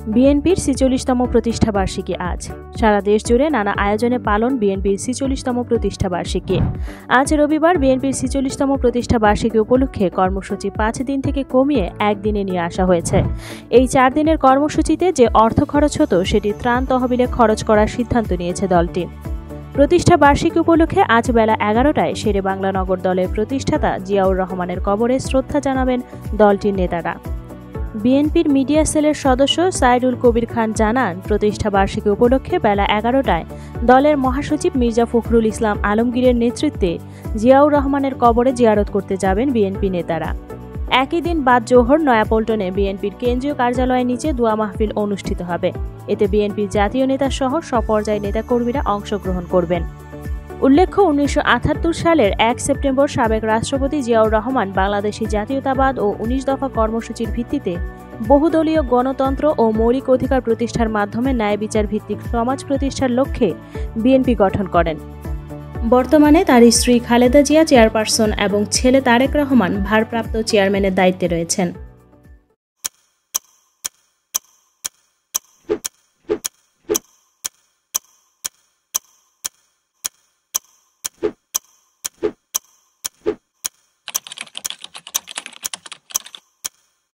বিএনপির ৪৬তম প্রতিষ্ঠাবার্ষিকী আজ। সারা দেশ জুড়ে নানা আয়োজনে পালন বিএনপির ৪৬তম প্রতিষ্ঠাবার্ষিকী। আজ রবিবার বিএনপির ৪৬তম প্রতিষ্ঠাবার্ষিকী উপলক্ষে কর্মসূচি ৫ দিন থেকে কমিয়ে ১ দিনে নিয়ে আসা হয়েছে। এই ৪ দিনের কর্মসূচিতে যে অর্থ খরচ হতো সেটি ত্রাণ তহবিলে খরচ করার সিদ্ধান্ত নিয়েছে দলটি। প্রতিষ্ঠা বার্ষিকী উপলক্ষে আজ বেলা ১১টায় শেরে বাংলা নগর দলের প্রতিষ্ঠাতা জিয়াউর রহমানের কবরে শ্রদ্ধা জানাবেন দলটির নেতারা। বিএনপির মিডিয়া সেলের সদস্য সাইদুল কবির খান জানান, প্রতিষ্ঠা বার্ষিকী উপলক্ষে বেলা ১১টায় দলের মহাসচিব মির্জা ফখরুল ইসলাম আলমগীরের নেতৃত্বে জিয়াউর রহমানের কবরে জিয়ারত করতে যাবেন বিএনপি নেতারা। একই দিন বাদ জোহর নয়াপল্টনে বিএনপির কেন্দ্রীয় কার্যালয়ের নিচে দোয়া মাহফিল অনুষ্ঠিত হবে। এতে বিএনপির জাতীয় নেতা সহ সপর্যায় নেতাকর্মীরা অংশগ্রহণ করবেন। উল্লেখ্য, ১৯৭৮ সালের ১ সেপ্টেম্বর সাবেক রাষ্ট্রপতি জিয়াউর রহমান বাংলাদেশি জাতীয়তাবাদ ও ১৯ দফা কর্মসূচির ভিত্তিতে বহুদলীয় গণতন্ত্র ও মৌলিক অধিকার প্রতিষ্ঠার মাধ্যমে ন্যায় বিচার ভিত্তিক সমাজ প্রতিষ্ঠার লক্ষ্যে বিএনপি গঠন করেন। বর্তমানে তার স্ত্রী খালেদা জিয়া চেয়ারপারসন এবং ছেলে তারেক রহমান ভারপ্রাপ্ত চেয়ারম্যানের দায়িত্বে রয়েছেন।